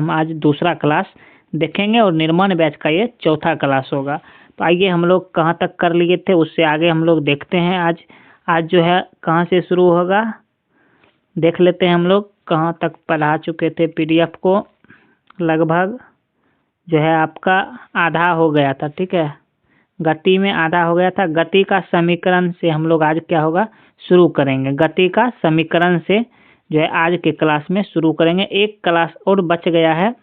हम आज दूसरा क्लास देखेंगे और निर्माण बैच का ये चौथा क्लास होगा। तो आइए हम लोग कहाँ तक कर लिए थे उससे आगे हम लोग देखते हैं। आज जो है कहाँ से शुरू होगा देख लेते हैं। हम लोग कहाँ तक पढ़ा चुके थे पीडीएफ को। लगभग जो है आपका आधा हो गया था, ठीक है, गति में आधा हो गया था। गति का समीकरण से हम लोग आज क्या होगा शुरू करेंगे। गति का समीकरण से जो है आज के क्लास में शुरू करेंगे। एक क्लास और बच गया है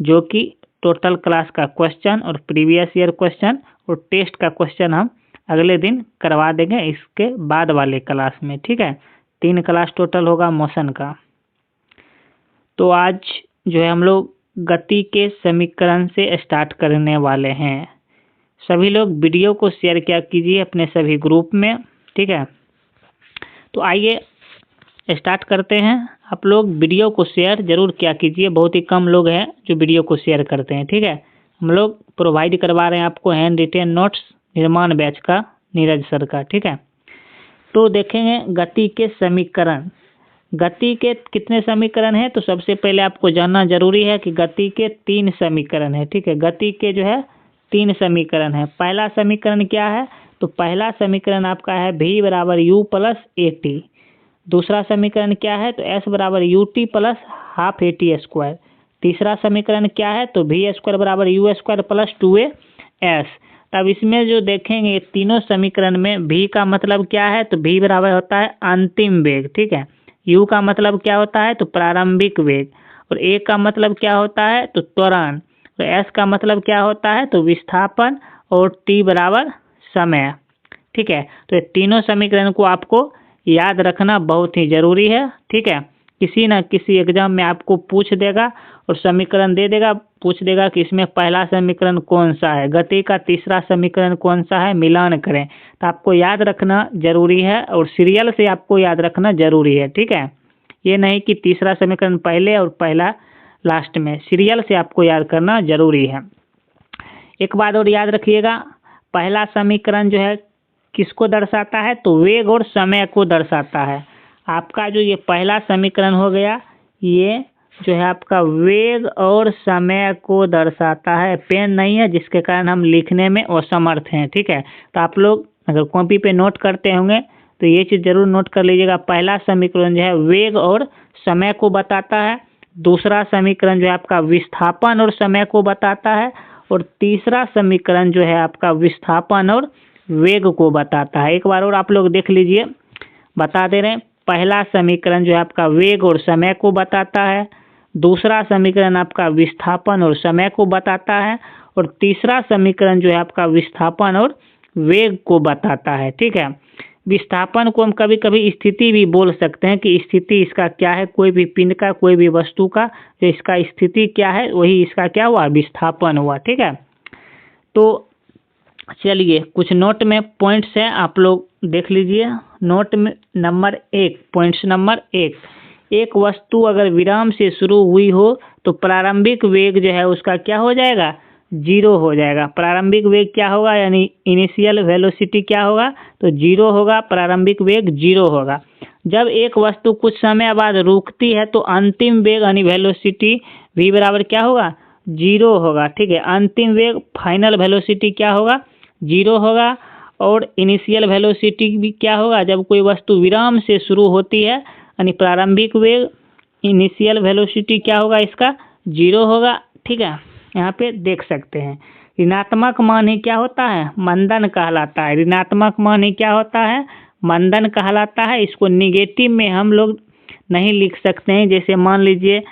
जो कि टोटल क्लास का क्वेश्चन और प्रीवियस ईयर क्वेश्चन और टेस्ट का क्वेश्चन हम अगले दिन करवा देंगे इसके बाद वाले क्लास में, ठीक है। 3 क्लास टोटल होगा मोशन का। तो आज जो है हम लोग गति के समीकरण से स्टार्ट करने वाले हैं। सभी लोग वीडियो को शेयर किया कीजिए अपने सभी ग्रुप में, ठीक है। तो आइए स्टार्ट करते हैं। आप लोग वीडियो को शेयर जरूर किया कीजिए, बहुत ही कम लोग हैं जो वीडियो को शेयर करते हैं, ठीक है। हम लोग प्रोवाइड करवा रहे हैं आपको हैंड रिटेन नोट्स निर्माण बैच का, नीरज सर का, ठीक है। तो देखेंगे गति के समीकरण। गति के कितने समीकरण हैं तो सबसे पहले आपको जानना जरूरी है कि गति के 3 समीकरण है, ठीक है। गति के जो है 3 समीकरण है। पहला समीकरण क्या है तो पहला समीकरण आपका है v बराबर u प्लस AT। दूसरा समीकरण क्या है तो s बराबर UT plus half AT square. तीसरा समीकरण क्या है तो v स्क्वायर बराबर u स्क्वायर प्लस 2as। तब इसमें जो देखेंगे तीनों समीकरण में v का मतलब क्या है तो v बराबर होता है अंतिम वेग, ठीक है। u का मतलब क्या होता है तो प्रारंभिक वेग, और a का मतलब क्या होता है तो त्वरण, तो s का मतलब क्या होता है तो विस्थापन, और t बराबर समय, ठीक है। तो ये तीनों समीकरण को आपको याद रखना बहुत ही जरूरी है, ठीक है। किसी न किसी एग्जाम में आपको पूछ देगा और समीकरण दे देगा, पूछ देगा कि इसमें पहला समीकरण कौन सा है, गति का तीसरा समीकरण कौन सा है, मिलान करें। तो आपको याद रखना जरूरी है और सीरियल से आपको याद रखना जरूरी है, ठीक है। ये नहीं कि तीसरा समीकरण पहले और पहला लास्ट में, सीरियल से आपको याद करना जरूरी है। एक बात और याद रखिएगा, पहला समीकरण जो है किसको दर्शाता है तो वेग और समय को दर्शाता है। आपका जो ये पहला समीकरण हो गया ये जो है आपका वेग और समय को दर्शाता है। पेन नहीं है जिसके कारण हम लिखने में असमर्थ हैं, ठीक है। तो आप लोग अगर कॉपी पे नोट करते होंगे तो ये चीज़ जरूर नोट कर लीजिएगा। पहला समीकरण जो है वेग और समय को बताता है। दूसरा समीकरण जो है आपका विस्थापन और समय को बताता है, और तीसरा समीकरण जो है आपका विस्थापन और वेग को बताता है। एक बार और आप लोग देख लीजिए, बता दे रहे हैं। पहला समीकरण जो है आपका वेग और समय को बताता है, दूसरा समीकरण आपका विस्थापन और समय को बताता है, और तीसरा समीकरण जो है आपका विस्थापन और वेग को बताता है, ठीक है। विस्थापन को हम कभी कभी स्थिति भी बोल सकते हैं कि स्थिति इसका क्या है, कोई भी पिंड का, कोई भी वस्तु का जो इसका स्थिति क्या है वही इसका क्या हुआ विस्थापन हुआ, ठीक है। तो चलिए कुछ नोट में पॉइंट्स हैं, आप लोग देख लीजिए। नोट में नंबर 1, पॉइंट्स नंबर 1, एक वस्तु अगर विराम से शुरू हुई हो तो प्रारंभिक वेग जो है उसका क्या हो जाएगा 0 हो जाएगा। प्रारंभिक वेग क्या होगा यानी इनिशियल वेलोसिटी क्या होगा तो 0 होगा, प्रारंभिक वेग 0 होगा। जब एक वस्तु कुछ समय बाद रुकती है तो अंतिम वेग यानी वेलोसिटी v बराबर क्या होगा 0 होगा, ठीक है। अंतिम वेग फाइनल वेलोसिटी क्या होगा 0 होगा, और इनिशियल वेलोसिटी भी क्या होगा जब कोई वस्तु विराम से शुरू होती है यानी प्रारंभिक वेग इनिशियल वेलोसिटी क्या होगा इसका 0 होगा, ठीक है। यहाँ पे देख सकते हैं ऋणात्मक मान ही क्या होता है मंदन कहलाता है। ऋणात्मक मान ही क्या होता है मंदन कहलाता है। इसको निगेटिव में हम लोग नहीं लिख सकते हैं। जैसे मान लीजिए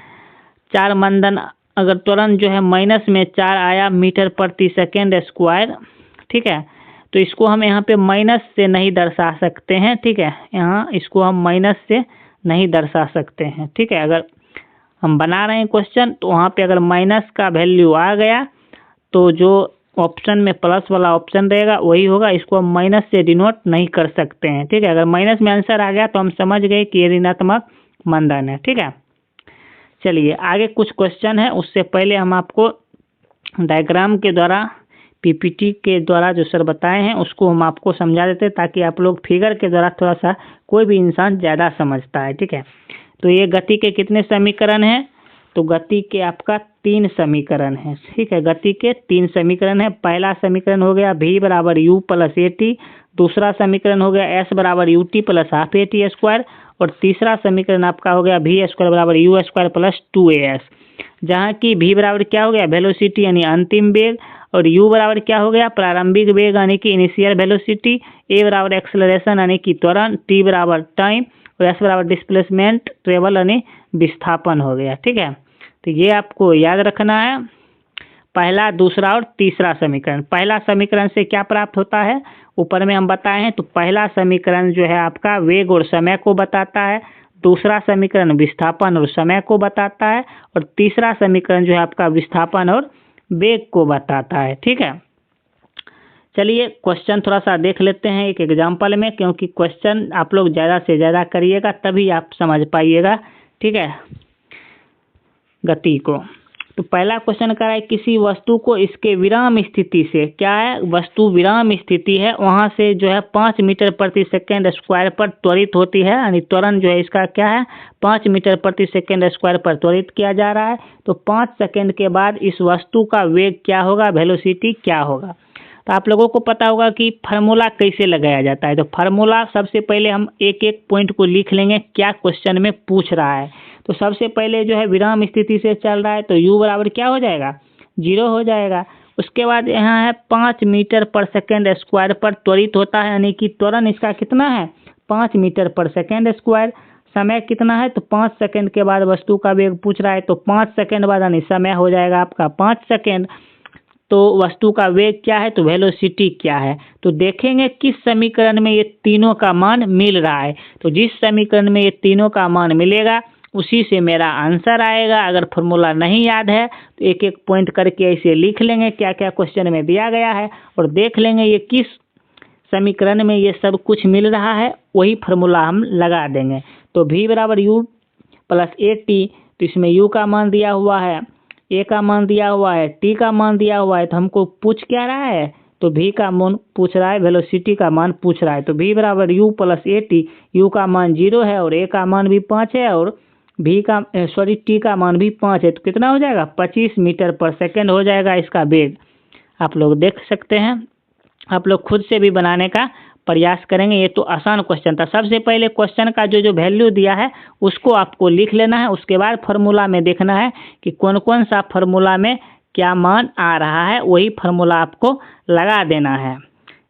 4 मंदन अगर तुरंत जो है माइनस में 4 आया मीटर प्रति सेकेंड स्क्वायर, ठीक है, तो इसको हम यहाँ पे माइनस से नहीं दर्शा सकते हैं, ठीक है। यहाँ इसको हम माइनस से नहीं दर्शा सकते हैं, ठीक है। अगर हम बना रहे हैं क्वेश्चन तो वहाँ पे अगर माइनस का वैल्यू आ गया तो जो ऑप्शन में प्लस वाला ऑप्शन रहेगा वही होगा, इसको हम माइनस से डिनोट नहीं कर सकते हैं, ठीक है। अगर माइनस में आंसर आ गया तो हम समझ गए कि ये ऋणात्मक मंदन है, ठीक है। चलिए आगे कुछ क्वेश्चन है, उससे पहले हम आपको डायग्राम के द्वारा पीपीटी के द्वारा जो सर बताए हैं उसको हम आपको समझा देते हैं ताकि आप लोग फिगर के द्वारा थोड़ा सा कोई भी इंसान ज़्यादा समझता है, ठीक है। तो ये गति के कितने समीकरण हैं तो गति के आपका 3 समीकरण है, ठीक है। गति के 3 समीकरण है। पहला समीकरण हो गया v बराबर u प्लस ए टी, दूसरा समीकरण हो गया s बराबर U T plus half A T square, और तीसरा समीकरण आपका हो गया v स्क्वायर बराबर यू स्क्वायर प्लस 2as, जहाँ की v बराबर क्या हो गया वेलोसिटी यानी अंतिम वेग, और u बराबर क्या हो गया प्रारंभिक वेग यानी कि इनिशियल वेलोसिटी, a बराबर एक्सेलरेशन यानी कि त्वरण, t बराबर टाइम, और s बराबर डिस्प्लेसमेंट ट्रेवल यानी विस्थापन हो गया, ठीक है। तो ये आपको याद रखना है, पहला, दूसरा और तीसरा समीकरण। पहला समीकरण से क्या प्राप्त होता है ऊपर में हम बताए हैं, तो पहला समीकरण जो है आपका वेग और समय को बताता है, दूसरा समीकरण विस्थापन और समय को बताता है, और तीसरा समीकरण जो है आपका विस्थापन और वेग को बताता है, ठीक है। चलिए क्वेश्चन थोड़ा सा देख लेते हैं एक एग्जाम्पल में, क्योंकि क्वेश्चन आप लोग ज़्यादा से ज़्यादा करिएगा तभी आप समझ पाइएगा, ठीक है, गति को। तो पहला क्वेश्चन कह रहा है किसी वस्तु को इसके विराम स्थिति से, क्या है वस्तु विराम स्थिति है वहाँ से जो है 5 मीटर प्रति सेकेंड स्क्वायर पर त्वरित होती है, यानी त्वरण जो है इसका क्या है 5 मीटर प्रति सेकेंड स्क्वायर पर त्वरित किया जा रहा है। तो 5 सेकेंड के बाद इस वस्तु का वेग क्या होगा, वेलोसिटी क्या होगा। तो आप लोगों को पता होगा कि फार्मूला कैसे लगाया जाता है। तो फार्मूला सबसे पहले हम एक एक पॉइंट को लिख लेंगे क्या क्वेश्चन में पूछ रहा है। तो सबसे पहले जो है विराम स्थिति से चल रहा है, तो u बराबर क्या हो जाएगा 0 हो जाएगा। उसके बाद यहाँ है 5 मीटर पर सेकेंड स्क्वायर पर त्वरित होता है, यानी कि त्वरण इसका कितना है 5 मीटर पर सेकेंड स्क्वायर। समय कितना है तो 5 सेकेंड के बाद वस्तु का वेग पूछ रहा है, तो 5 सेकेंड बाद यानी समय हो जाएगा आपका 5 सेकेंड। तो वस्तु का वेग क्या है तो वेलोसिटी क्या है। तो देखेंगे किस समीकरण में ये तीनों का मान मिल रहा है। तो जिस समीकरण में ये तीनों का मान मिलेगा उसी से मेरा आंसर आएगा। अगर फॉर्मूला नहीं याद है तो एक एक पॉइंट करके ऐसे लिख लेंगे क्या क्या क्वेश्चन में दिया गया है, और देख लेंगे ये किस समीकरण में ये सब कुछ मिल रहा है, वही फार्मूला हम लगा देंगे। तो v बराबर यू प्लस ए टी, तो इसमें u का मान दिया हुआ है, a का मान दिया हुआ है, t का मान दिया हुआ है, तो हमको पूछ क्या रहा है तो v का मान पूछ रहा है, वेलोसिटी का मान पूछ रहा है। तो v बराबर u plus A T, u का मान 0 है और a का मान भी 5 है और t का मान भी 5 है, तो कितना हो जाएगा 25 मीटर पर सेकेंड हो जाएगा इसका वेग। आप लोग देख सकते हैं, आप लोग खुद से भी बनाने का प्रयास करेंगे। ये तो आसान क्वेश्चन था। सबसे पहले क्वेश्चन का जो वैल्यू दिया है उसको आपको लिख लेना है, उसके बाद फार्मूला में देखना है कि कौन कौन सा फार्मूला में क्या मान आ रहा है, वही फार्मूला आपको लगा देना है।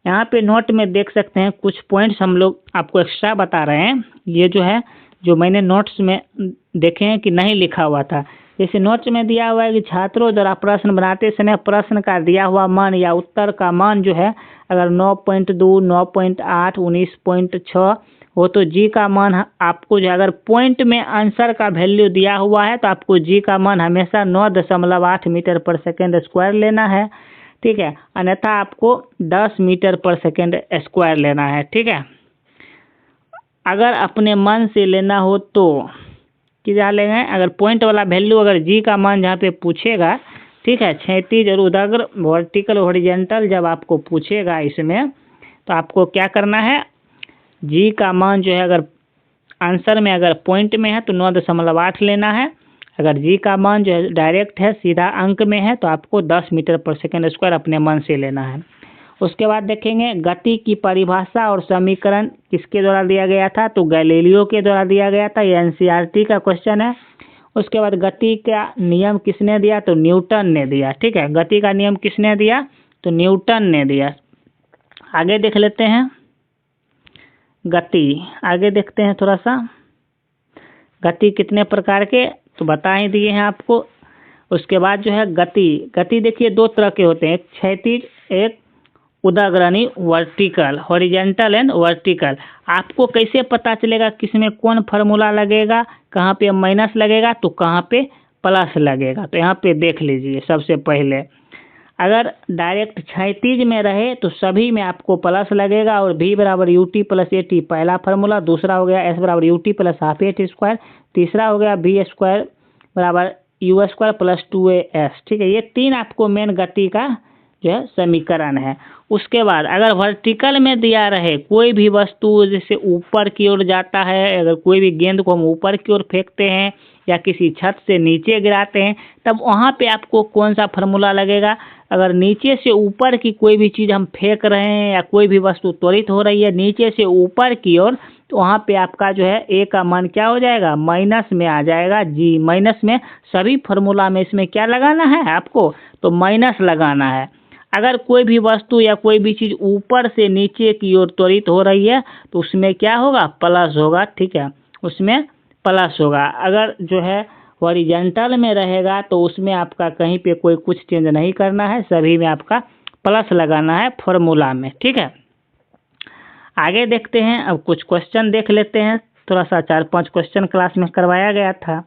यहाँ पे नोट में देख सकते हैं कुछ पॉइंट्स हम लोग आपको एक्स्ट्रा बता रहे हैं। ये जो है जो मैंने नोट्स में देखे हैं कि नहीं लिखा हुआ था, जैसे नोट्स में दिया हुआ है कि छात्रों द्वारा प्रश्न बनाते समय प्रश्न का दिया हुआ मान या उत्तर का मान जो है अगर 9.2, 9.8, 19.6 हो तो जी का मान आपको जो अगर पॉइंट में आंसर का वैल्यू दिया हुआ है तो आपको जी का मान हमेशा 9.8 मीटर पर सेकेंड स्क्वायर लेना है, ठीक है, अन्यथा आपको 10 मीटर पर सेकेंड स्क्वायर लेना है, ठीक है। अगर अपने मन से लेना हो तो क्या लेंगे, अगर पॉइंट वाला वैल्यू अगर जी का मान जहाँ पे पूछेगा, ठीक है, क्षैतिज और उदग्र वर्टिकल हॉरिजॉन्टल जब आपको पूछेगा इसमें तो आपको क्या करना है जी का मान जो है अगर आंसर में अगर पॉइंट में है तो 9.8 लेना है। अगर जी का मान जो है डायरेक्ट है सीधा अंक में है तो आपको 10 मीटर पर सेकेंड स्क्वायर अपने मन से लेना है। उसके बाद देखेंगे गति की परिभाषा और समीकरण किसके द्वारा दिया गया था तो गैलीलियो के द्वारा दिया गया था, ये एनसीईआरटी का क्वेश्चन है। उसके बाद गति का नियम किसने दिया तो न्यूटन ने दिया, ठीक है, गति का नियम किसने दिया तो न्यूटन ने दिया। आगे देख लेते हैं गति, आगे देखते हैं थोड़ा सा गति कितने प्रकार के तो बता ही दिए हैं आपको। उसके बाद जो है गति देखिए 2 तरह के होते हैं, एक क्षैतिज एक उदग्रनी वर्टिकल, हॉरिजॉन्टल एंड वर्टिकल। आपको कैसे पता चलेगा किसमें कौन फार्मूला लगेगा, कहाँ पे माइनस लगेगा तो कहाँ पे प्लस लगेगा। तो यहाँ पे देख लीजिए, सबसे पहले अगर डायरेक्ट क्षैतिज में रहे तो सभी में आपको प्लस लगेगा और v बराबर U T plus A T पहला फार्मूला, दूसरा हो गया s बराबर U T plus half A T square, तीसरा हो गया v स्क्वायर बराबर यू स्क्वायर प्लस 2as, ठीक है। ये 3 आपको मेन गति का जो है समीकरण है। उसके बाद अगर वर्टिकल में दिया रहे कोई भी वस्तु जैसे ऊपर की ओर जाता है, अगर कोई भी गेंद को हम ऊपर की ओर फेंकते हैं या किसी छत से नीचे गिराते हैं, तब वहाँ पे आपको कौन सा फार्मूला लगेगा। अगर नीचे से ऊपर की कोई भी चीज़ हम फेंक रहे हैं या कोई भी वस्तु त्वरित हो रही है नीचे से ऊपर की ओर, तो वहाँ पे आपका जो है ए का मान क्या हो जाएगा, माइनस में आ जाएगा। जी, माइनस में सभी फार्मूला में इसमें क्या लगाना है आपको, तो माइनस लगाना है। अगर कोई भी वस्तु या कोई भी चीज़ ऊपर से नीचे की ओर त्वरित हो रही है तो उसमें क्या होगा, प्लस होगा। ठीक है, उसमें प्लस होगा। अगर जो है हॉरिजॉन्टल में रहेगा तो उसमें आपका कहीं पे कोई कुछ चेंज नहीं करना है, सभी में आपका प्लस लगाना है फॉर्मूला में। ठीक है, आगे देखते हैं। अब कुछ क्वेश्चन देख लेते हैं, थोड़ा सा 4-5 क्वेश्चन क्लास में करवाया गया था।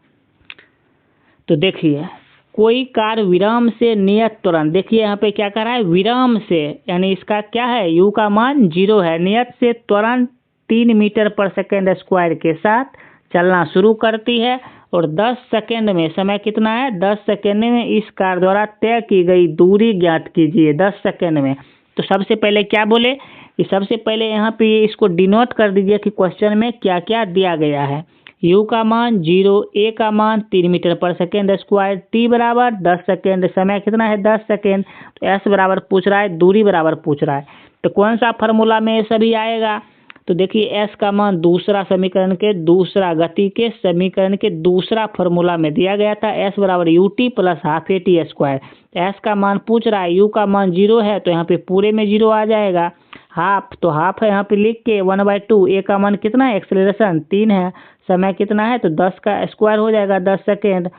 तो देखिए, कोई कार विराम से नियत त्वरण, देखिए यहाँ पे क्या कर रहा है, विराम से, यानी इसका क्या है, यू का मान 0 है। नियत से त्वरण 3 मीटर पर सेकेंड स्क्वायर के साथ चलना शुरू करती है और 10 सेकेंड में, समय कितना है, 10 सेकेंड में इस कार द्वारा तय की गई दूरी ज्ञात कीजिए। 10 सेकेंड में। तो सबसे पहले क्या बोले कि सबसे पहले यहाँ पे इसको डिनोट कर दीजिए कि क्वेश्चन में क्या क्या दिया गया है। यू का मान 0, ए का मान 3 मीटर पर सेकेंड स्क्वायर, टी बराबर 10 सेकेंड, समय कितना है 10 सेकेंड, तो एस बराबर पूछ रहा है, दूरी बराबर पूछ रहा है। तो कौन सा फार्मूला में ये सभी आएगा, तो देखिए एस का मान दूसरा समीकरण के, दूसरा गति के समीकरण के दूसरा फार्मूला में दिया गया था, एस बराबर U T plus half A T square. S का मान पूछ रहा है, यू का मान 0 है तो यहाँ पे पूरे में 0 आ जाएगा। हाफ, तो हाफ है यहाँ पे लिख के 1/2। ए का मान कितना है, एक्सेलरेशन 3 है, समय कितना है, तो 10 का स्क्वायर हो जाएगा 10 सेकेंड,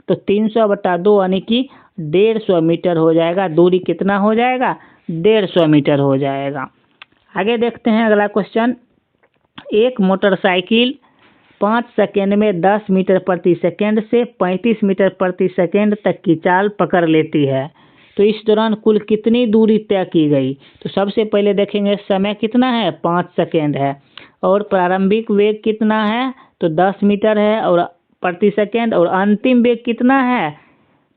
तो 300/2 यानी कि 150 मीटर हो जाएगा। दूरी कितना हो जाएगा, 150 मीटर हो जाएगा। आगे देखते हैं अगला क्वेश्चन। एक मोटरसाइकिल 5 सेकेंड में 10 मीटर प्रति सेकेंड से 35 मीटर प्रति सेकेंड तक की चाल पकड़ लेती है, तो इस दौरान कुल कितनी दूरी तय की गई। तो सबसे पहले देखेंगे समय कितना है, 5 सेकेंड है, और प्रारंभिक वेग कितना है, तो 10 मीटर है और प्रति सेकेंड, और अंतिम वेग कितना है,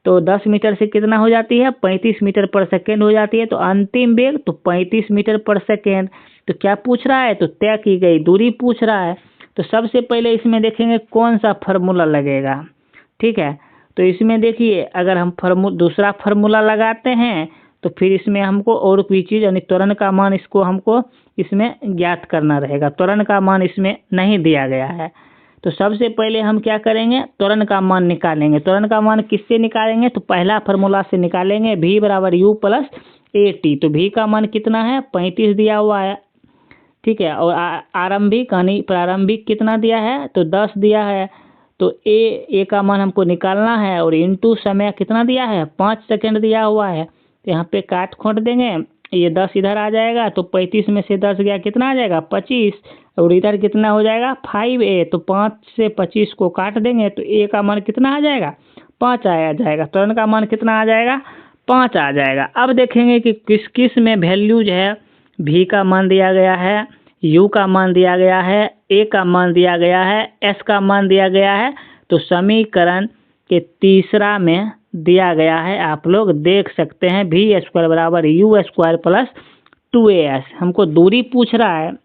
तो 10 मीटर से कितना हो जाती है, 35 मीटर पर सेकेंड हो जाती है। तो अंतिम वेग तो 35 मीटर पर सेकेंड। तो क्या पूछ रहा है, तो तय की गई दूरी पूछ रहा है। तो सबसे पहले इसमें देखेंगे कौन सा फार्मूला लगेगा। ठीक है, तो इसमें देखिए अगर हम दूसरा फार्मूला लगाते हैं तो फिर इसमें हमको और कोई चीज़ यानी त्वरण का मान इसको हमको इसमें ज्ञात करना रहेगा। त्वरण का मान इसमें नहीं दिया गया है, तो सबसे पहले हम क्या करेंगे, त्वरण का मान निकालेंगे। त्वरण का मान किससे निकालेंगे, तो पहला फार्मूला से निकालेंगे, v बराबर यू प्लस ए टी। तो v का मान कितना है, 35 दिया हुआ है। ठीक है, और आरंभिक यानी प्रारंभिक कितना दिया है, तो 10 दिया है। तो ए का मान हमको निकालना है, और इनटू समय कितना दिया है, 5 सेकेंड दिया हुआ है। तो यहाँ पे काट खोट देंगे, ये 10 इधर आ जाएगा, तो 35 में से 10 गया कितना आ जाएगा, 25, और इधर कितना हो जाएगा 5a। तो 5 से 25 को काट देंगे तो a का मान कितना आ जाएगा, 5 आ जाएगा। त्वरण का मान कितना आ जाएगा, 5 आ जाएगा। अब देखेंगे कि किस किस में वैल्यूज है। v का मान दिया गया है, u का मान दिया गया है, a का मान दिया गया है, s का मान दिया गया है। तो समीकरण के तीसरा में दिया गया है, आप लोग देख सकते हैं, v² बराबर u² प्लस 2as। हमको दूरी पूछ रहा है,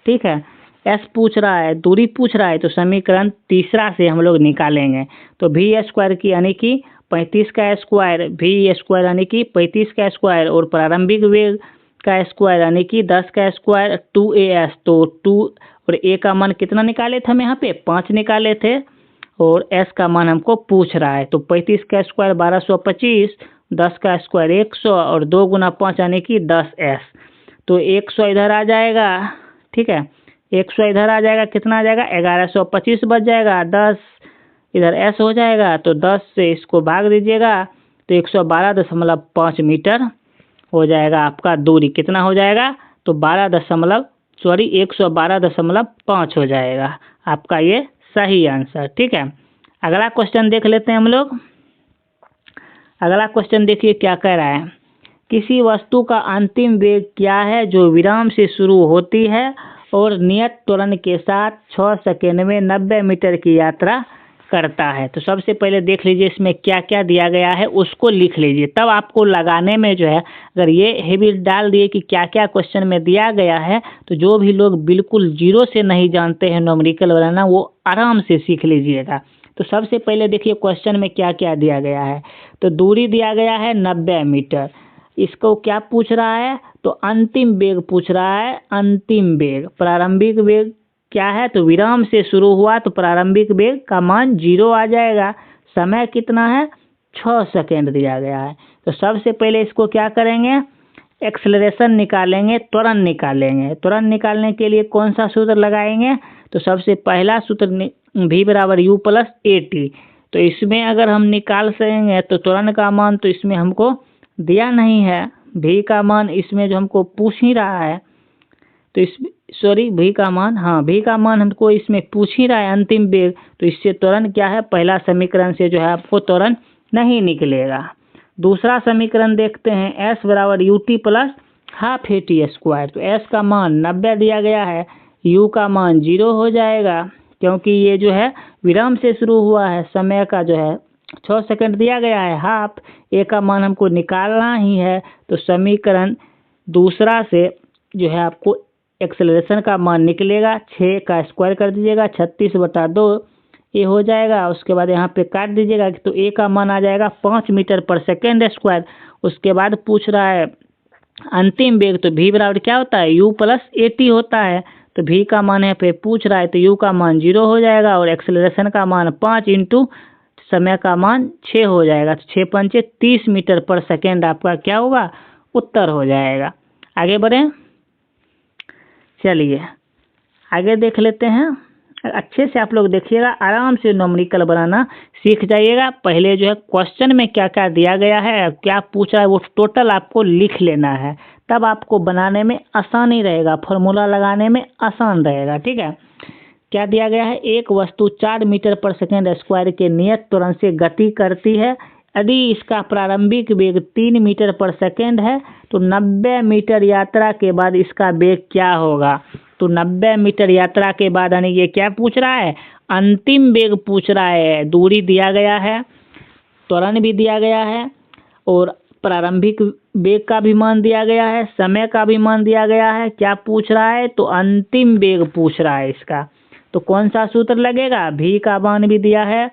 ठीक है, s पूछ रहा है, दूरी पूछ रहा है, तो समीकरण तीसरा से हम लोग निकालेंगे। तो v² की यानी कि 35 का स्क्वायर, v² यानी कि 35 का स्क्वायर, और प्रारंभिक वेग का स्क्वायर यानी कि 10 का स्क्वायर 2as। तो 2 और a का मान कितना निकाले थे हम यहाँ पे, 5 निकाले थे, और s का मान हमको पूछ रहा है। तो 35 का स्क्वायर 1225, 10 का स्क्वायर 100, और 2 गुना 5 यानी कि 10s। तो 100 इधर आ जाएगा, ठीक है, 100 इधर आ जाएगा, कितना आ जाएगा, 1125 बच जाएगा, 10 इधर s हो जाएगा, तो 10 से इसको भाग दीजिएगा, तो 112.5 मीटर हो जाएगा आपका दूरी। कितना हो जाएगा, तो 112.5 हो जाएगा आपका ये सही आंसर। ठीक है, अगला क्वेश्चन देख लेते हैं हम लोग। अगला क्वेश्चन देखिए क्या कह रहा है, किसी वस्तु का अंतिम वेग क्या है जो विराम से शुरू होती है और नियत त्वरण के साथ 6 सेकेंड में 90 मीटर की यात्रा करता है। तो सबसे पहले देख लीजिए इसमें क्या क्या दिया गया है, उसको लिख लीजिए, तब आपको लगाने में जो है, अगर ये हेवी डाल दिए कि क्या क्या क्वेश्चन में दिया गया है, तो जो भी लोग बिल्कुल जीरो से नहीं जानते हैं न्यूमेरिकल बनाना, वो आराम से सीख लीजिएगा। तो सबसे पहले देखिए क्वेश्चन में क्या क्या दिया गया है। तो दूरी दिया गया है 90 मीटर। इसको क्या पूछ रहा है, तो अंतिम वेग पूछ रहा है। अंतिम वेग, प्रारंभिक वेग क्या है, तो विराम से शुरू हुआ तो प्रारंभिक वेग का मान 0 आ जाएगा। समय कितना है, 6 सेकेंड दिया गया है। तो सबसे पहले इसको क्या करेंगे, एक्सेलरेशन निकालेंगे, त्वरण निकालेंगे। त्वरण निकालने के लिए कौन सा सूत्र लगाएंगे, तो सबसे पहला सूत्र v बराबर u प्लस ए टी। तो इसमें अगर हम निकाल सकेंगे तो त्वरण का मान तो इसमें हमको दिया नहीं है, v का मान इसमें जो हमको पूछ ही रहा है, तो इस v का मान, हाँ v का मान हमको इसमें पूछ ही रहा है अंतिम वेग। तो इससे त्वरण क्या है, पहला समीकरण से जो है आपको त्वरण नहीं निकलेगा। दूसरा समीकरण देखते हैं, s बराबर U T plus half A T square. तो s का मान 90 दिया गया है, u का मान 0 हो जाएगा क्योंकि ये जो है विराम से शुरू हुआ है। समय का जो है 6 सेकंड दिया गया है, हाफ ए का मान हमको निकालना ही है। तो समीकरण दूसरा से जो है आपको एक्सेलरेशन का मान निकलेगा, 6 का स्क्वायर कर दीजिएगा, 36/2 ये हो जाएगा। उसके बाद यहाँ पे काट दीजिएगा तो ए का मान आ जाएगा 5 मीटर पर सेकेंड स्क्वायर। उसके बाद पूछ रहा है अंतिम वेग, तो v बराबर क्या होता है, u प्लस ए टी होता है। तो v का मान यहाँ पे पूछ रहा है तो u का मान 0 हो जाएगा और एक्सेलरेशन का मान 5 इंटू समय का मान 6 हो जाएगा। तो 6 पंचे 30 मीटर पर सेकेंड आपका क्या होगा, उत्तर हो जाएगा। आगे बढ़ें, चलिए आगे देख लेते हैं। अच्छे से आप लोग देखिएगा, आराम से न्यूमेरिकल बनाना सीख जाइएगा। पहले जो है क्वेश्चन में क्या क्या दिया गया है, क्या पूछा है, वो टोटल आपको लिख लेना है, तब आपको बनाने में आसानी रहेगा, फॉर्मूला लगाने में आसान रहेगा। ठीक है, क्या दिया गया है, एक वस्तु 4 मीटर पर सेकेंड स्क्वायर के नियत त्वरण से गति करती है। यदि इसका प्रारंभिक वेग 3 मीटर पर सेकेंड है तो 90 मीटर यात्रा के बाद इसका वेग क्या होगा। तो 90 मीटर यात्रा के बाद, यानी ये क्या पूछ रहा है, अंतिम वेग पूछ रहा है। दूरी दिया गया है, त्वरण भी दिया गया है और प्रारंभिक वेग का भी मान दिया गया है, समय का भी मान दिया गया है। क्या पूछ रहा है, तो अंतिम वेग पूछ रहा है इसका। तो कौन सा सूत्र लगेगा, v का मान भी दिया है,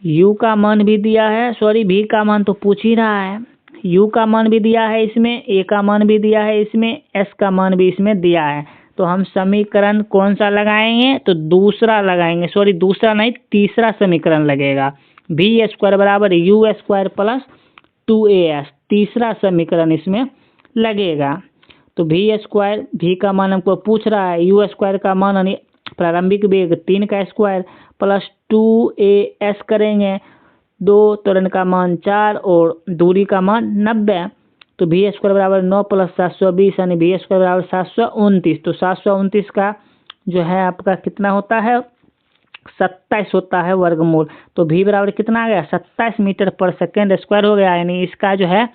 u का मान भी दिया है, सॉरी v का मान तो पूछ ही रहा है, u का मान भी दिया है इसमें, a का मान भी दिया है इसमें, s का मान भी इसमें दिया है। तो हम समीकरण कौन सा लगाएंगे, तो दूसरा लगाएंगे, सॉरी दूसरा नहीं, तीसरा समीकरण लगेगा। v स्क्वायर बराबर u स्क्वायर प्लस 2as, तीसरा समीकरण इसमें लगेगा। तो v स्क्वायर, v का मान हमको पूछ रहा है, u स्क्वायर का मान यानी प्रारंभिक वेग 3 का स्क्वायर प्लस 2as करेंगे, 2 त्वरण का मान 4 और दूरी का मान 90। तो v स्क्वायर बराबर 9 प्लस 720 यानी v स्क्वायर बराबर 729। तो 729 का जो है आपका कितना होता है, 27 होता है वर्गमूल। तो v बराबर कितना आ गया, 27 मीटर पर सेकेंड स्क्वायर हो गया। यानी इसका जो है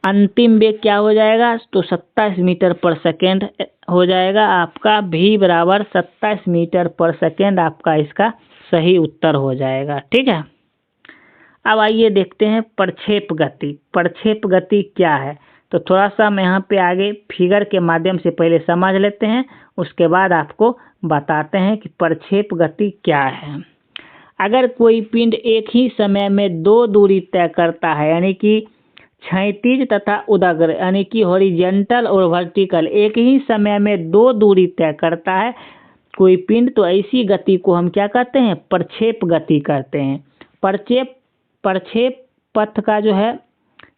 अंतिम वेग क्या हो जाएगा, तो 27 मीटर पर सेकेंड हो जाएगा आपका। v बराबर 27 मीटर पर सेकेंड आपका इसका सही उत्तर हो जाएगा। ठीक है, अब आइए देखते हैं प्रक्षेप गति। प्रक्षेप गति क्या है, तो थोड़ा सा हम यहाँ पे आगे फिगर के माध्यम से पहले समझ लेते हैं, उसके बाद आपको बताते हैं कि प्रक्षेप गति क्या है। अगर कोई पिंड एक ही समय में 2 दूरी तय करता है, यानी कि क्षैतिज तथा उदग्र, यानी कि हॉरिजेंटल और वर्टिकल, एक ही समय में 2 दूरी तय करता है कोई पिंड, तो ऐसी गति को हम क्या कहते हैं, प्रक्षेप गति कहते हैं। प्रक्षेप पथ का जो है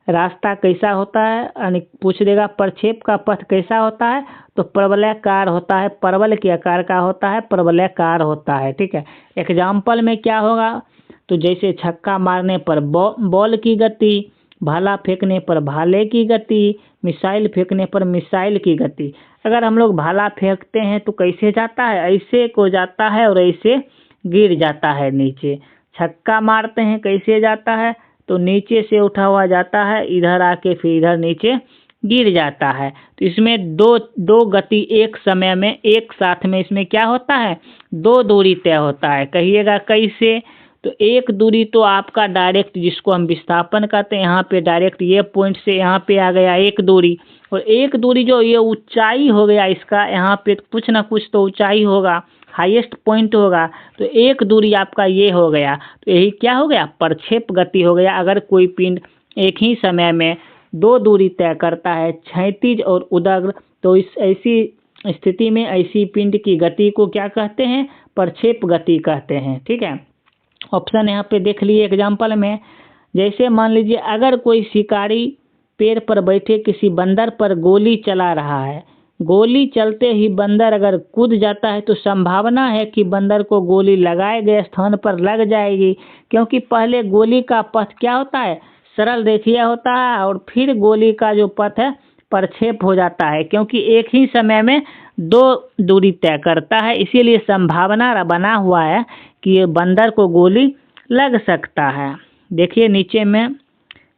रास्ता कैसा होता है, यानी पूछ देगा प्रक्षेप का पथ कैसा होता है, तो परवलयाकार होता है, परवल के आकार का होता है, परवलयाकार होता है। ठीक है, एग्जाम्पल में क्या होगा, तो जैसे छक्का मारने पर बॉल की गति, भाला फेंकने पर भाले की गति, मिसाइल फेंकने पर मिसाइल की गति। अगर हम लोग भाला फेंकते हैं तो कैसे जाता है, ऐसे को जाता है और ऐसे गिर जाता है नीचे। छक्का मारते हैं कैसे जाता है, तो नीचे से उठा हुआ जाता है, इधर आके फिर इधर नीचे गिर जाता है। तो इसमें दो गति एक समय में एक साथ में इसमें क्या होता है, 2 दूरी तय होता है। कहिएगा कैसे, तो एक दूरी तो आपका डायरेक्ट, जिसको हम विस्थापन कहते हैं, यहाँ पे डायरेक्ट ये पॉइंट से यहाँ पे आ गया एक दूरी, और एक दूरी जो ये ऊंचाई हो गया इसका, यहाँ पे कुछ ना कुछ तो ऊंचाई होगा, हाईएस्ट पॉइंट होगा। तो एक दूरी आपका ये हो गया, तो यही क्या हो गया, प्रक्षेप गति हो गया। अगर कोई पिंड एक ही समय में दो दूरी तय करता है, क्षैतिज और उदग्र, तो इस ऐसी स्थिति में ऐसी पिंड की गति को क्या कहते हैं, प्रक्षेप गति कहते हैं। ठीक है, ऑप्शन यहाँ पे देख लिए एग्जाम्पल में। जैसे मान लीजिए अगर कोई शिकारी पेड़ पर बैठे किसी बंदर पर गोली चला रहा है, गोली चलते ही बंदर अगर कूद जाता है तो संभावना है कि बंदर को गोली लगाए गए स्थान पर लग जाएगी, क्योंकि पहले गोली का पथ क्या होता है, सरल रेखीय होता है, और फिर गोली का जो पथ है प्रक्षेप हो जाता है, क्योंकि एक ही समय में दो दूरी तय करता है। इसीलिए संभावना बना हुआ है कि ये बंदर को गोली लग सकता है। देखिए नीचे में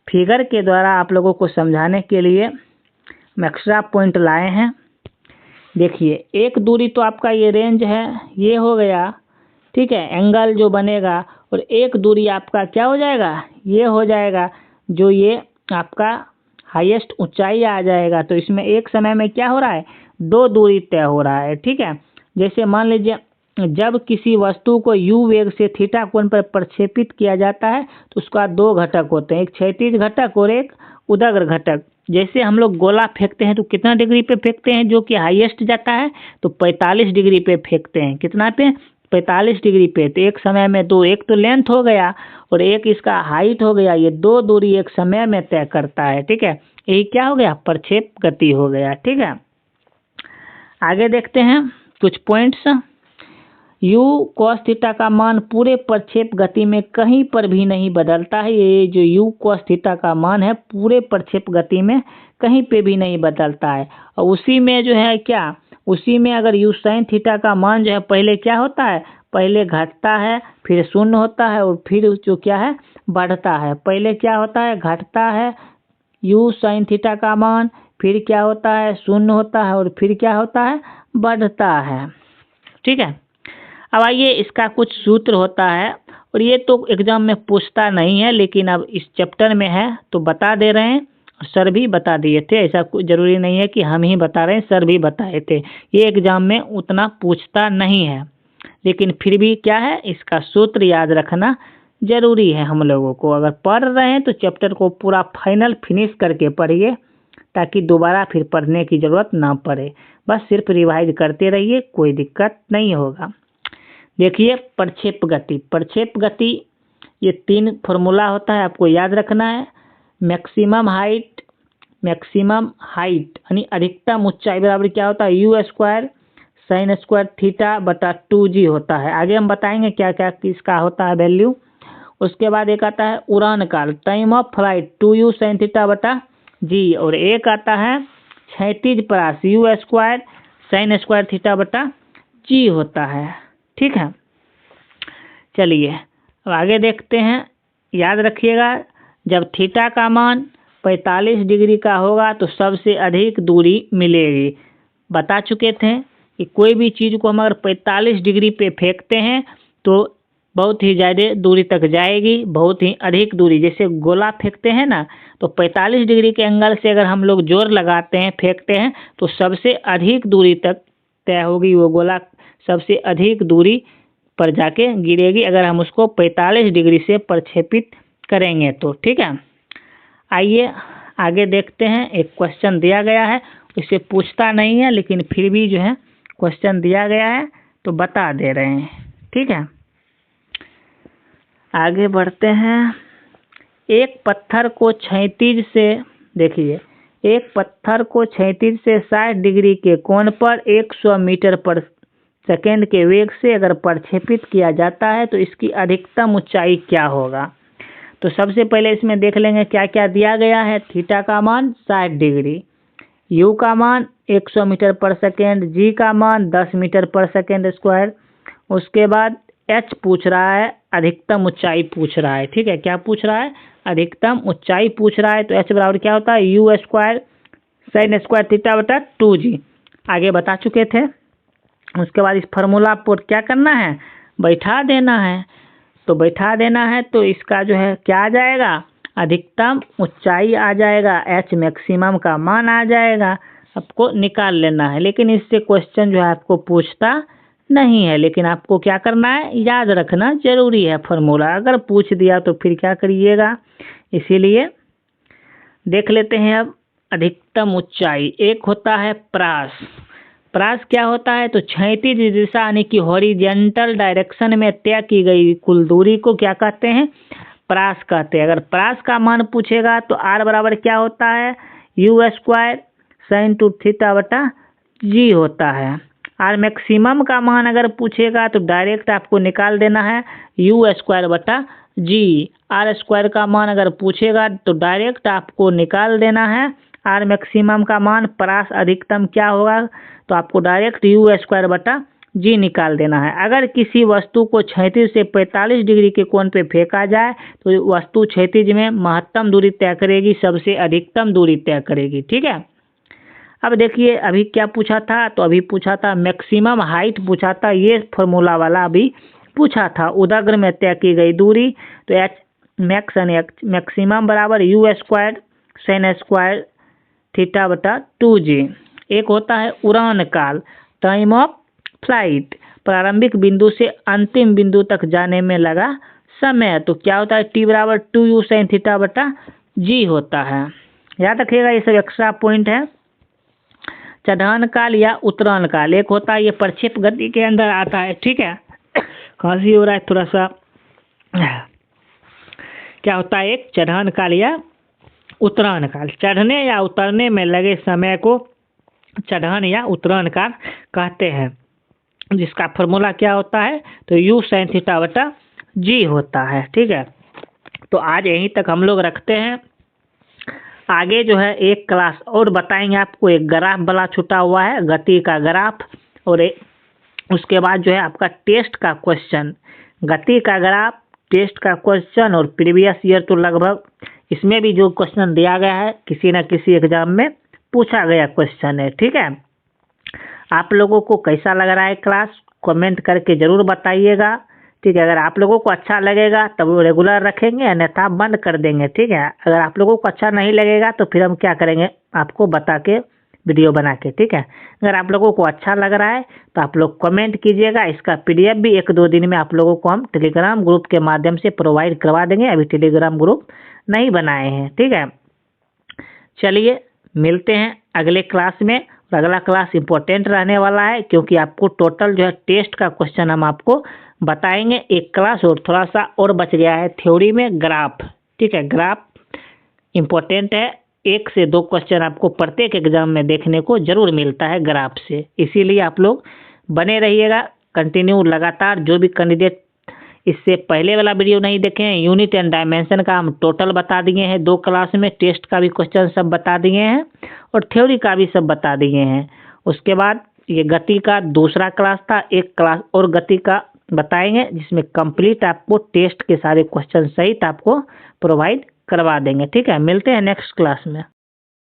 फिगर के द्वारा आप लोगों को समझाने के लिए हम एक्स्ट्रा पॉइंट लाए हैं। देखिए एक दूरी तो आपका ये रेंज है, ये हो गया, ठीक है, एंगल जो बनेगा, और एक दूरी आपका क्या हो जाएगा, ये हो जाएगा, जो ये आपका हाईएस्ट ऊंचाई आ जाएगा। तो इसमें एक समय में क्या हो रहा है, दो दूरी तय हो रहा है। ठीक है, जैसे मान लीजिए जब किसी वस्तु को u वेग से थीटा कोण पर प्रक्षेपित किया जाता है तो उसका दो घटक होते हैं, एक क्षैतिज घटक और एक उदग्र घटक। जैसे हम लोग गोला फेंकते हैं तो कितना डिग्री पे फेंकते हैं, जो कि हाईएस्ट जाता है, तो 45 डिग्री पे फेंकते हैं। कितना पे, 45 डिग्री पे। तो एक समय में दो, एक तो लेंथ हो गया और एक इसका हाइट हो गया, ये दो दूरी एक समय में तय करता है। ठीक है, यही क्या हो गया, प्रक्षेप गति हो गया। ठीक है, आगे देखते हैं कुछ पॉइंट्स। u cos थीटा का मान पूरे प्रक्षेप गति में कहीं पर भी नहीं बदलता है। ये जो u cos थीटा का मान है पूरे प्रक्षेप गति में कहीं पे भी नहीं बदलता है। और उसी में जो है क्या, उसी में अगर u sin थीटा का मान जो है पहले क्या होता है, पहले घटता है, फिर शून्य होता है, और फिर जो क्या है बढ़ता है। पहले क्या होता है, घटता है u sin थीटा का मान, फिर क्या होता है, शून्य होता है, और फिर क्या होता है, बढ़ता है। ठीक है, अब आइए इसका कुछ सूत्र होता है, और ये तो एग्जाम में पूछता नहीं है, लेकिन अब इस चैप्टर में है तो बता दे रहे हैं। सर भी बता दिए थे, ऐसा कुछ जरूरी नहीं है कि हम ही बता रहे हैं, सर भी बताए थे। ये एग्जाम में उतना पूछता नहीं है, लेकिन फिर भी क्या है, इसका सूत्र याद रखना जरूरी है हम लोगों को। अगर पढ़ रहे हैं तो चैप्टर को पूरा फाइनल फिनिश करके पढ़िए, ताकि दोबारा फिर पढ़ने की ज़रूरत ना पड़े। बस सिर्फ रिवाइज करते रहिए, कोई दिक्कत नहीं होगा। देखिए प्रक्षेप गति, प्रक्षेप गति ये तीन फॉर्मूला होता है, आपको याद रखना है। मैक्सिमम हाइट यानी अधिकतम ऊंचाई बराबर क्या होता है, u square sine square theta बटा 2g होता है। आगे हम बताएंगे क्या क्या किसका होता है वैल्यू। उसके बाद एक आता है उड़ान काल, time of flight 2u sine theta बटा g, और एक आता है क्षैतिज परास, u square sine square theta बटा g होता है। ठीक है, चलिए अब आगे देखते हैं। याद रखिएगा जब थीटा का मान 45 डिग्री का होगा तो सबसे अधिक दूरी मिलेगी। बता चुके थे कि कोई भी चीज़ को हम अगर 45 डिग्री पे फेंकते हैं तो बहुत ही ज़्यादा दूरी तक जाएगी, बहुत ही अधिक दूरी। जैसे गोला फेंकते हैं ना, तो 45 डिग्री के एंगल से अगर हम लोग जोर लगाते हैं, फेंकते हैं, तो सबसे अधिक दूरी तक तय होगी वो गोला, सबसे अधिक दूरी पर जाके गिरेगी अगर हम उसको 45 डिग्री से प्रक्षेपित करेंगे तो। ठीक है, आइए आगे देखते हैं। एक क्वेश्चन दिया गया है, इसे पूछता नहीं है, लेकिन फिर भी जो है क्वेश्चन दिया गया है तो बता दे रहे हैं। ठीक है, आगे बढ़ते हैं। एक पत्थर को क्षैतिज से, देखिए एक पत्थर को क्षैतिज से 60 डिग्री के कोण पर 100 मीटर पर सेकेंड के वेग से अगर प्रक्षेपित किया जाता है तो इसकी अधिकतम ऊंचाई क्या होगा। तो सबसे पहले इसमें देख लेंगे क्या क्या दिया गया है। थीटा का मान 60 डिग्री, u का मान 100 मीटर पर सेकेंड, g का मान 10 मीटर पर सेकेंड स्क्वायर। उसके बाद h पूछ रहा है, अधिकतम ऊंचाई पूछ रहा है। ठीक है, क्या पूछ रहा है, अधिकतम ऊंचाई पूछ रहा है। तो h बराबर क्या होता है, u square sine square theta बटा 2g, आगे बता चुके थे। उसके बाद इस फार्मूला पर क्या करना है, बैठा देना है। तो बैठा देना है तो इसका जो है क्या आ जाएगा, अधिकतम ऊंचाई आ जाएगा, h मैक्सिमम का मान आ जाएगा, आपको निकाल लेना है। लेकिन इससे क्वेश्चन जो है आपको पूछता नहीं है, लेकिन आपको क्या करना है, याद रखना जरूरी है फॉर्मूला। अगर पूछ दिया तो फिर क्या करिएगा, इसीलिए देख लेते हैं अब। अधिकतम ऊंचाई, एक होता है प्रास। प्रास क्या होता है, तो क्षैतिज दिशा यानी कि हॉरिजेंटल डायरेक्शन में तय की गई कुल दूरी को क्या कहते हैं, प्रास कहते हैं। अगर प्रास का मान पूछेगा तो आर बराबर क्या होता है, you square sine to theta बटा जी होता है। आर मैक्सिमम का मान अगर पूछेगा तो डायरेक्ट आपको निकाल देना है यू स्क्वायर बटा जी। आर स्क्वायर का मान अगर पूछेगा तो डायरेक्ट आपको निकाल देना है आर मैक्सिमम का मान। प्रास अधिकतम क्या होगा, तो आपको डायरेक्ट यू स्क्वायर बटा जी निकाल देना है। अगर किसी वस्तु को क्षैतिज से 45 डिग्री के कोण पे फेंका जाए तो वस्तु क्षैतिज में महत्तम दूरी तय करेगी, सबसे अधिकतम दूरी तय करेगी। ठीक है, अब देखिए अभी क्या पूछा था, तो अभी पूछा था मैक्सिमम हाइट पूछा था, ये फॉर्मूला वाला अभी पूछा था। उदग्र में तय की गई दूरी, तो एच मैक्स यानी मैक्सिमम बराबर you square sine square theta बटा 2g। एक होता है उड़ान काल, टाइम ऑफ फ्लाइट, प्रारंभिक बिंदु से अंतिम बिंदु तक जाने में लगा समय, तो क्या होता है टी बराबर 2u साइन थीटा बटा जी होता है। याद रखिएगा, ये सब एक्स्ट्रा पॉइंट है। चढ़ान काल या उतरान काल, एक होता है ये प्रक्षेप गति के अंदर आता है। ठीक है, खांसी हो रहा है थोड़ा सा, क्या होता है एक चढ़ान काल या उतरान काल। चढ़ने या उतरने में लगे समय को चढ़ान या उतरान काल कहते हैं, जिसका फॉर्मूला क्या होता है, तो यू साइन थीटा बटा जी होता है। ठीक है, तो आज यहीं तक हम लोग रखते हैं। आगे जो है एक क्लास और बताएंगे आपको, एक ग्राफ वाला छुटा हुआ है, गति का ग्राफ, और उसके बाद जो है आपका टेस्ट का क्वेश्चन, गति का ग्राफ, टेस्ट का क्वेश्चन और प्रीवियस ईयर तो लगभग इसमें भी जो क्वेश्चन दिया गया है किसी न किसी एग्जाम में पूछा गया क्वेश्चन है। ठीक है, आप लोगों को कैसा लग रहा है क्लास, कमेंट करके ज़रूर बताइएगा। ठीक है, अगर आप लोगों को अच्छा लगेगा तब वो रेगुलर रखेंगे, अन्यथा बंद कर देंगे। ठीक है, अगर आप लोगों को अच्छा नहीं लगेगा तो फिर हम क्या करेंगे, आपको बता के वीडियो बना के। ठीक है, अगर आप लोगों को अच्छा लग रहा है तो आप लोग कमेंट कीजिएगा। इसका PDF भी 1-2 दिन में आप लोगों को हम टेलीग्राम ग्रुप के माध्यम से प्रोवाइड करवा देंगे। अभी टेलीग्राम ग्रुप नहीं बनाए हैं। ठीक है, चलिए मिलते हैं अगले क्लास में। और अगला क्लास इम्पोर्टेंट रहने वाला है, क्योंकि आपको टोटल जो है टेस्ट का क्वेश्चन हम आपको बताएंगे। एक क्लास और थोड़ा सा और बच गया है थ्योरी में, ग्राफ। ठीक है, ग्राफ इम्पोर्टेंट है, 1 से 2 क्वेश्चन आपको प्रत्येक एग्जाम में देखने को जरूर मिलता है ग्राफ से, इसीलिए आप लोग बने रहिएगा कंटिन्यू लगातार। जो भी कैंडिडेट इससे पहले वाला वीडियो नहीं देखे हैं, यूनिट एंड डायमेंशन का हम टोटल बता दिए हैं 2 क्लास में, टेस्ट का भी क्वेश्चन सब बता दिए हैं और थ्योरी का भी सब बता दिए हैं। उसके बाद ये गति का दूसरा क्लास था, एक क्लास और गति का बताएंगे, जिसमें कंप्लीट आपको टेस्ट के सारे क्वेश्चन सहित आपको प्रोवाइड करवा देंगे। ठीक है, मिलते हैं नेक्स्ट क्लास में।